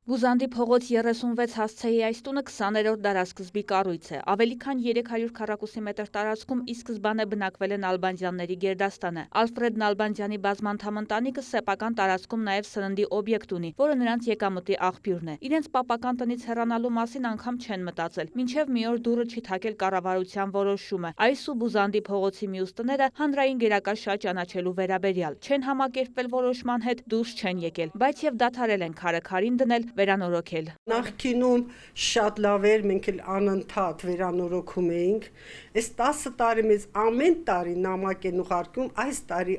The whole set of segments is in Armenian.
Բուզանդի փողոց 36 հասցեի այս տունը 20-րդ դարասկզբի կառույց է։ Ավելի քան 300 քառակուսի մետր տարածքում ի սկզբանե բնակվել է Նալբանդյանների գերդաստանը։ Ալֆրեդ Նալբանդյանի բազմանդամ ընտանիքը սեփական տարածքում նաև սննդի օբյեկտ ունի, որը նրանց եկամտի աղբյուրն է։ Իրենց պապական տնից հեռանալու մասին անգամ չեն մտածել, մինչև մի օր դուռը չի թակել կառավարության որոշումը։ Այս ու Բուզանդի փողոցի մյուս տները հանրային գերակա շահ ճանաչելու վերաբերյալ չեն համակերպվել որոշման հետ, դուրս չեն եկել, բայց եւ դադարել են քարը քարին դնել, վերանորոգել։ Նախկինում շատ լավ էր, մենք էլ անընդհատ վերանորոգում էինք։ Այս 10 տարի մեզ ամեն տարի նամակ են ուղարկում, այս տարի,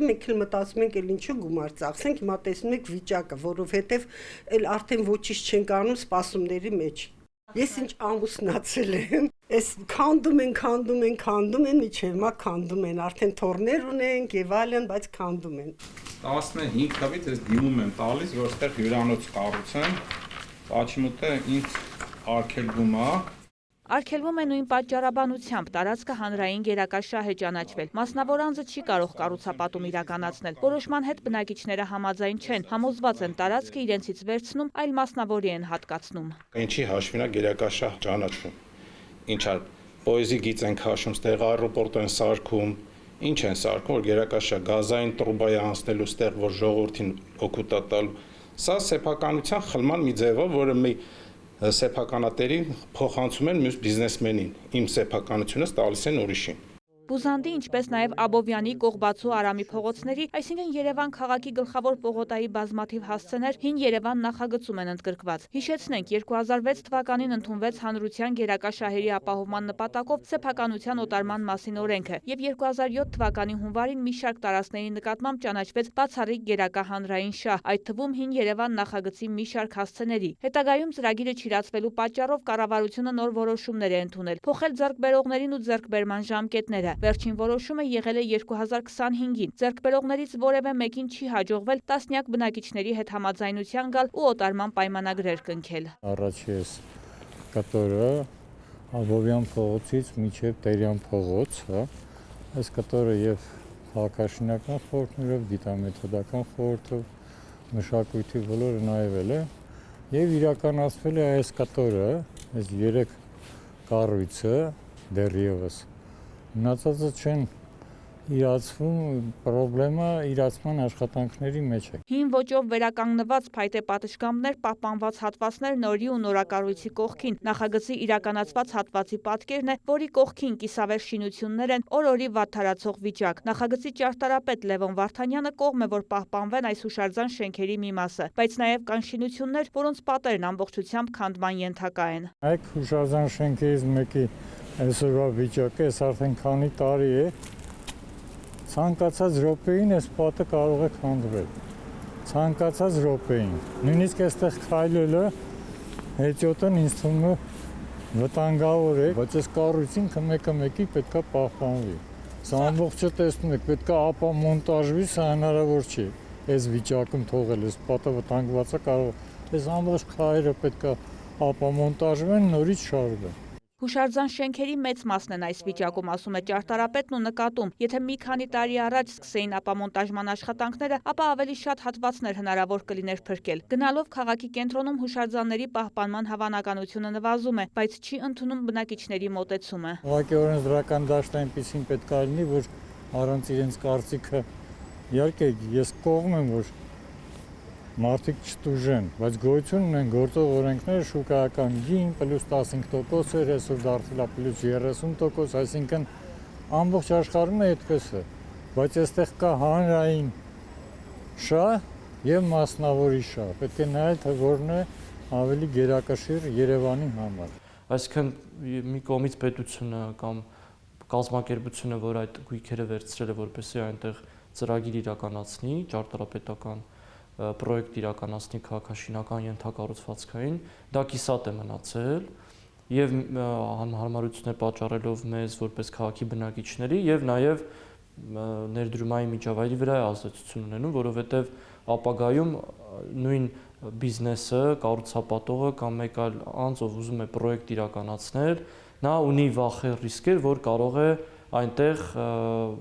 մենք էլ մտածում ենք, էլ ինչու գումար ծախսենք, հիմա տեսնում եք վիճակը, որովհետև էլ արդեն ոչինչ չենք անում սպասումների մեջ։ Ես ինչ ամուսնացել եմ, այս քանդում են, միջև հիմա քանդում են, արդեն թորներ ունենք եւ այլն, բայց քանդում են։ 15 թվականից ես դիմում եմ տալիս, որ այստեղ հյուրանոց կառուցեմ, Պաչմուտը ինձ արգելվում է։ Արգելվում է նույն պատճառաբանությամբ, տարածքը հանրային գերակա շահ է ճանաչվել։ Մասնավոր անձը չի կարող կառուցապատում իրականացնել։ Որոշման հետ բնակիչները համաձայն չեն, համոզված են տարածքը իրենցից վերցնում, այլ մասնավորի են հատկացնում։ Ինչի հաշվին է գերակա շահ ճանաչվում։ Ինչա պոեզի գիծ են քաշում, ստեղ аэроպորտ են սարքում, ինչ են սարքում, որ գերակա շահ գազային տրուբա է անցնելու ստեղ, որ ժողովրդին օգուտ է տալու։ Սա սեփականության խլման մի ձև է, որը մի սեփականատերին փոխանցում են մյուս բիզնեսմենին, իմ սեփականությունս տալիս են ուրիշին։ Բուզանդի, ինչպես նաև Աբովյանի, Կողբացու, Արամի փողոցների, այսինքն Երևան քաղաքի գլխավոր պողոտայի բազմաթիվ հասցեներ հին Երևան նախագծում են ընդգրկված։ Հիշեցնենք, 2006 թվականին ընդունվեց հանրության գերակա շահերի ապահովման նպատակով սեփականության օտարման մասին օրենքը, եւ 2007 թվականի հունվարին մի շարք տարածքների նկատմամբ ճանաչվեց բացառիկ գերակա հանրային շահ, այդ թվում հին Երևան նախագծի մի շարք հասցեների։ Հետագայում ծրագիրը չիրացվելու պատճառով կառավարությունը նոր որոշումներ է ընդունել, փոխել ձեռքբերողներին ու ձեռքբերման ժամկետները։ Վերջին որոշումը եղել է 2025-ին։ Ձեռքբերողներից որևէ մեկին չի հաջողվել տասնյակ բնակիչների հետ համաձայնության գալ ու օտարման պայմանագրեր կնքել։ Առաջ կտորը Աբովյան փողոցից մինչև Տերյան փողոց, այս կտորը եւ քաղաքաշինական խորհուրդներով, գիտամեթոդական խորհուրդով, մշակույթի ոլորտը նայվել է եւ իրականացվել է այս կտորը, այս 3 կառույցը դեռևս մնացածը չեն իրացվում, պրոբլեմը իրացման աշխատանքների մեջ է։ Հին ոճով վերականգնված փայտե պատշգամբներ, պահպանված հատվածներ նորի ու նորակառույցի կողքին, նախագծի իրականացված հատվածի պատկերն է, որի կողքին կիսավեր շինություններ են, օր-օրի վատթարացող վիճակ։ Նախագծի ճարտարապետ Լևոն Վարդանյանը կողմ է, որ պահպանվեն այս հուշարձան շենքերի մի մասը, բայց նաև կան շինություններ, որոնց պատերն ամբողջությամբ քանդման ենթակա են։ Այդ հուշարձան շենքերից մեկի այսօրվա վիճակը, այս արդեն քանի տարի է, ցանկացած րոպեին այս պատը կարող է քանդվել, ցանկացած րոպեին, նույնիսկ այստեղ քայլելը հետիոտն ինձ թվում է վտանգավոր է, բայց այս կառույցին մեկը մեկի պետք է պահպանվի։ Սա ամբողջը տեսնում եք, պետք է ապամոնտաժվի, սա հնարավոր չի այս վիճակում թողել, այս պատը վտանգված է, կարող այս ամբողջ քայլերը պետք է ապամոնտաժվեն, նորից շարվեն։ Հուշարձան շենքերի մեծ մասն են այս վիճակում, ասում է ճարտարապետն ու նկատում, եթե մի քանի տարի առաջ սկսեին ապամոնտաժման աշխատանքները, ապա ավելի շատ հատվածներ հնարավոր կլիներ փրկել։ Գնալով քաղաքի կենտրոնում հուշարձանների պահպանման հավանականությունը նվազում է, բայց չի ընդունում բնակիչների մոտեցումը։ Ուղղակիորեն դրական դաշտ այնպեսին պետք է լինի, որ առանց իրենց կարծիքը, իհարկե ես կողմ եմ, որ մարդիկ չտուժեն, բայց գոյություն ունեն գործող օրենքները, շուկայական գին +15% էր, այսօր դարձել է +30%, այսինքն ամբողջ աշխարհում է այդպես է, բայց այստեղ կա հանրային շահ եւ մասնավորի շահ, պետք է նայել, թե որն է ավելի գերակաշիռ Երևանի համար։ Այսինքն մի կողմից պետությունը կամ կազմակերպությունը, որ այդ գույքերը վերցրել է, որպեսզի այնտեղ ծրագիր իրականացնի, ճարտարապետական պրոյեկտ իրականացնի քաղաքաշինական ենթակառուցվածքային, դա կիսատ է մնացել եւ հարմարություններ պատճառելով մեզ որպես քաղաքի բնակիչների եւ նաեւ ներդրումային միջավայրի վրա է ազդեցություն ունենում, որովհետեւ ապագայում նույն բիզնեսը, կառուցապատողը կամ մեկ այլ անձ, ով ուզում է պրոյեկտ իրականացնել, նա ունի վախեր, ռիսկեր, որ կարող է այնտեղ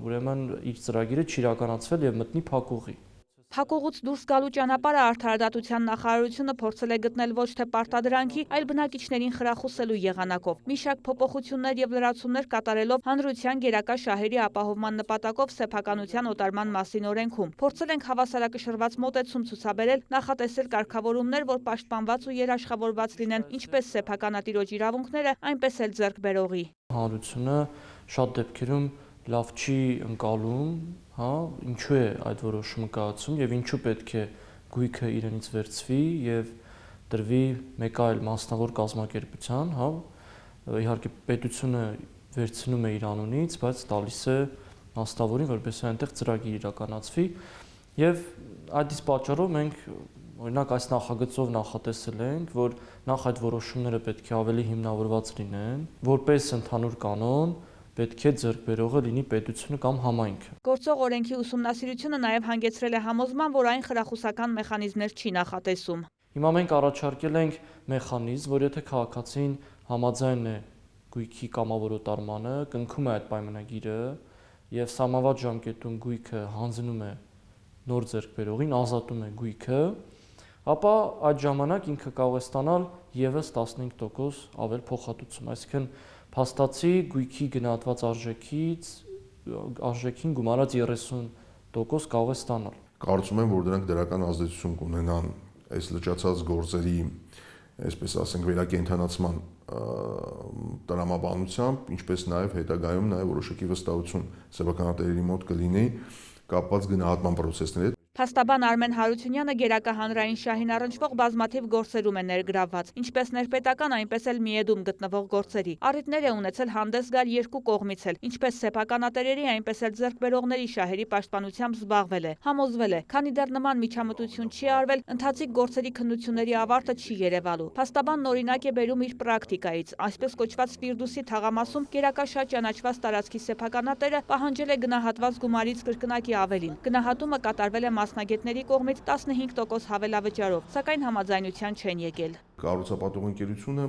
ուրեմն իր ծրագիրը չիրականացվել եւ մտնի փակուղի։ Փակուղուց դուրս գալու ճանապարհը Արդարադատության նախարարությունը փորձել է գտնել ոչ թե պարտադրանքի, այլ բնակիչներին խրախուսելու եղանակով։ Մի շարք փոփոխություններ եւ լրացումներ կատարելով հանրության գերակա շահերի ապահովման նպատակով սեփականության օտարման մասին օրենքում փորձել ենք հավասարակշռված մոտեցում ցուցաբերել, նախատեսել կարգավորումներ, որ պաշտպանված ու երաշխավորված լինեն ինչպես սեփականատիրոջ իրավունքները, այնպես էլ ձեռքբերողի։ Հանրությունը շատ դեպքերում լավ չի ընկալում, հա, ինչու է այդ որոշումը կայացում եւ ինչու պետք է գույքը իրենից վերցվի եւ դրվի մեկ այլ մասնավոր կազմակերպության, հա, իհարկե պետությունը վերցնում է իր անունից, բայց տալիս է մասնավորին, որպեսզի այնտեղ ծրագիր իրականացվի եւ այդ իսկ պատճառով մենք օրինակ այս նախագծով նախատեսել ենք, որ նախ այդ որոշումները պետք է ավելի հիմնավորված լինեն, որպես ընդհանուր կանոն պետք է ձեռքբերողը լինի պետությունը կամ համայնքը։ Գործող օրենքի ուսումնասիրությունը նաև հանգեցրել է համոզման, որ այն խրախուսական մեխանիզմներ չի նախատեսում։ Հիմա մենք առաջարկել ենք մեխանիզմ, որ եթե քաղաքացին համաձայն է գույքի կամավոր օտարմանը, կնքում է այդ պայմանագիրը եւ սահմանված ժամկետում գույքը հանձնում է նոր ձեռքբերողին, ազատում է գույքը, ապա այդ ժամանակ ինքը կարող է ստանալ եւս 15% ավել փոխհատուցում, այսինքն փաստացի գույքի գնահատված արժեքին գումարած 30% կարող է ստանալ։ Կարծում եմ, որ դրանք դրական ազդեցություն կունենան այս լճացած գործերի, այսպես ասենք, վերակենդանացման տրամաբանությամբ, ինչպես նաև հետագայում նաև որոշակի վստահություն սեփականատերերի մոտ կլինի կապված գնահատման պրոցեսների հետ։ Փաստաբան Արմեն Հարությունյանը գերակա հանրային շահին առնչվող բազմաթիվ գործերում է ներգրավված, ինչպես ներպետական, այնպես էլ միեդում գտնվող գործերի։ Առիթներ է ունեցել հանդես գալ երկու կողմից էլ, ինչպես սեփականատերերի, այնպես էլ ձեռքբերողների շահերի պաշտպանությամբ զբաղվել է։ Համոզվել է, քանի դեռ նման միջամտություն չի արվել, ընթացիկ գործերի քննությունների ավարտը չի երևալու։ Փաստաբանն օրինակ է բերում իր պրակտիկայից, այսպես կոչված Ֆիրդուսի թաղամասում գերակա շատ ճանաչված տարածքի սեփականատերը պահանջել է գնահատված գումարից կրկնակի ավելին։ Գնահատումը կատարվել է մասնագետների կողմից 15% հավելավճարով, սակայն համաձայնության չեն եկել։ Կառուցապատող ընկերությունը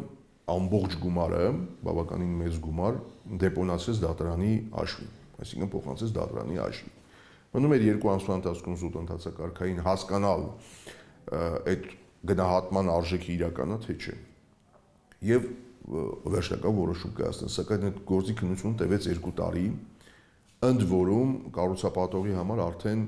ամբողջ գումարը, բավականին մեծ գումար, դեպոնացրեց դատարանի հաշվին, այսինքն փոխանցեց դատարանի հաշվին։ Մնում էր 2 ամսվա ընթացքում զուտ ընթացակարգային հասկանալ այդ գնահատման արժեքի իրականը թե չէ։ Եվ վերջնական որոշում կայացնել, սակայն այդ գործի քննությունը տևեց 2 տարի, ընդ որում կառուցապատողի համար արդեն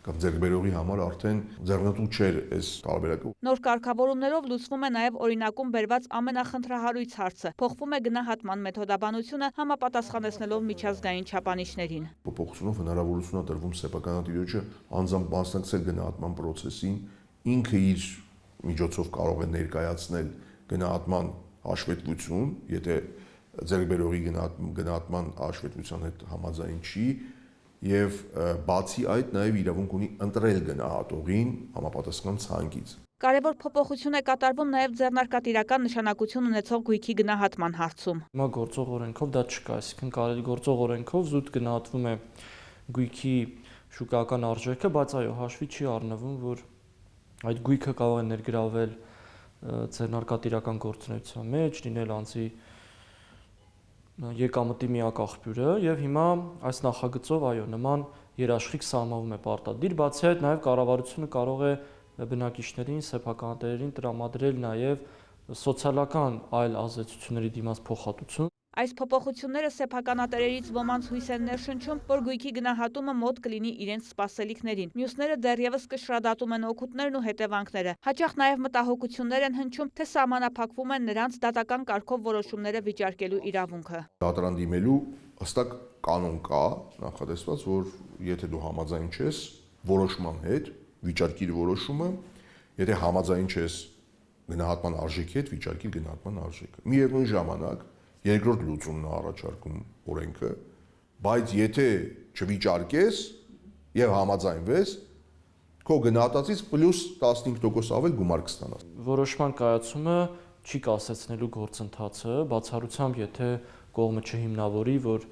կամ ձեռքբերողի համար արդեն ձեռնտու չէր այս տարբերակը։ Նոր կարգավորումներով լուծվում է նաև օրինակում բերված ամենախնդրահարույց հարցը։ Փոխվում է գնահատման մեթոդաբանությունը համապատասխանեցնելով միջազգային չափանիշներին։ Փոփոխությունով հնարավորություն է տրվում սեփականատիրոջը անձամբ մասնակցել գնահատման process-ին, ինքը իր միջոցով կարող է ներկայացնել գնահատման հաշվետվություն, եթե ձեռքբերողի գնահատման հաշվետվության հետ համաձայն չի, եւ բացի այդ նաև իրավունք ունի ընտրել գնահատողին համապատասխան ցանկից։ Կարևոր փոփոխություն է կատարվում նաև ձեռնարկատիրական նշանակություն ունեցող գույքի գնահատման հարցում։ Հիմա գործող օրենքով դա չկա, այսինքն կարելի գործող օրենքով զուտ գնահատվում է գույքի շուկայական արժեքը, բայց այո, հաշվի չի առնվում, որ այդ գույքը կարող է ներգրավել ձեռնարկատիրական գործունեության մեջ, լինել անձի եկամտի միակ աղբյուրը եւ հիմա այս նախագծով այո նման երաշխիք սահմանվում է պարտադիր, բացի այդ նաեւ կառավարությունը կարող է բնակիչներին, սեփականատերերին տրամադրել նաեւ սոցիալական այլ ազդեցությունների դիմաց փոխհատուցում։ Այս փոփոխությունները սեփականատերերից ոմանց հույս են ներշնչում, որ գույքի գնահատումը մոտ կլինի իրենց սպասելիքներին։ Մյուսները դեռևս կշռադատում են օգուտներն ու հետևանքները։ Հաճախ նաև մտահոգություններ են հնչում, թե սահմանափակվում են նրանց դատական կարգով որոշումները վիճարկելու իրավունքը։ Դատարան դիմելու հստակ կանոն կա, նախատեսված, որ եթե դու համաձայն չես որոշման հետ, վիճարկիր որոշումը, եթե համաձայն չես գնահատման արժեքի հետ, վիճարկիր գնահատման արժեքը։ Միևնույն ժամանակ երկրորդ լուծումն է առաջարկում օրենքը, բայց եթե չվիճարկես եւ համաձայնվես, քո գնահատածից պլյուս 15% ավել գումար կստանաս։ Որոշման կայացումը չի կասեցնելու գործընթացը, բացառությամբ եթե կողմը չհիմնավորի, որ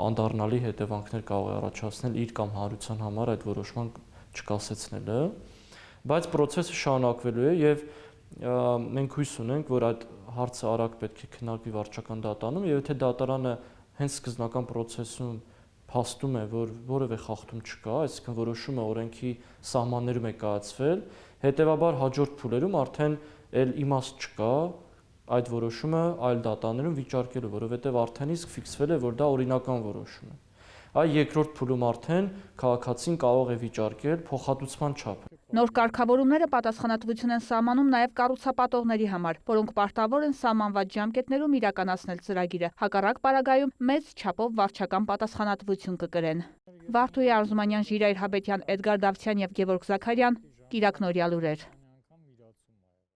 անդառնալի հետևանքներ կարող է առաջացնել իր կամ հանրության համար այդ որոշման չկասեցնելը, բայց process-ը շարունակվելու է եւ մենք հույս ունենք, որ այդ հարցը արագ պետք է քննարկվի վարչական դատարանում եւ եթե դատարանը հենց սկզբնական process-ում փաստում է, որ որևէ խախտում չկա, այսինքն որոշումը օրենքի սահմաններում է կայացվել, հետեւաբար հաջորդ փուլերում արդեն էլ իմաստ չկա այդ որոշումը այլ դատաներում վիճարկելու, որովհետև արդեն իսկ ֆիքսվել է, որ դա օրինական որոշում է։ Այ երկրորդ փուլում արդեն քաղաքացին կարող է վիճարկել փոխհատուցման չափը։ Նոր կարգավորումները պատասխանատվություն են սահմանում նաև կառուցապատողների համար, որոնք պարտավոր են սահմանված ժամկետներում իրականացնել ծրագիրը։ Հակառակ պարագայում մեծ չափով վարչական պատասխանատվություն կկրեն։ Վարդուհի Արզումանյան, Ժիրայր Հաբետյան, Էդգար Դավթյան եւ Գևորգ Զաքարյան, Կիրակնորյալ լուրեր։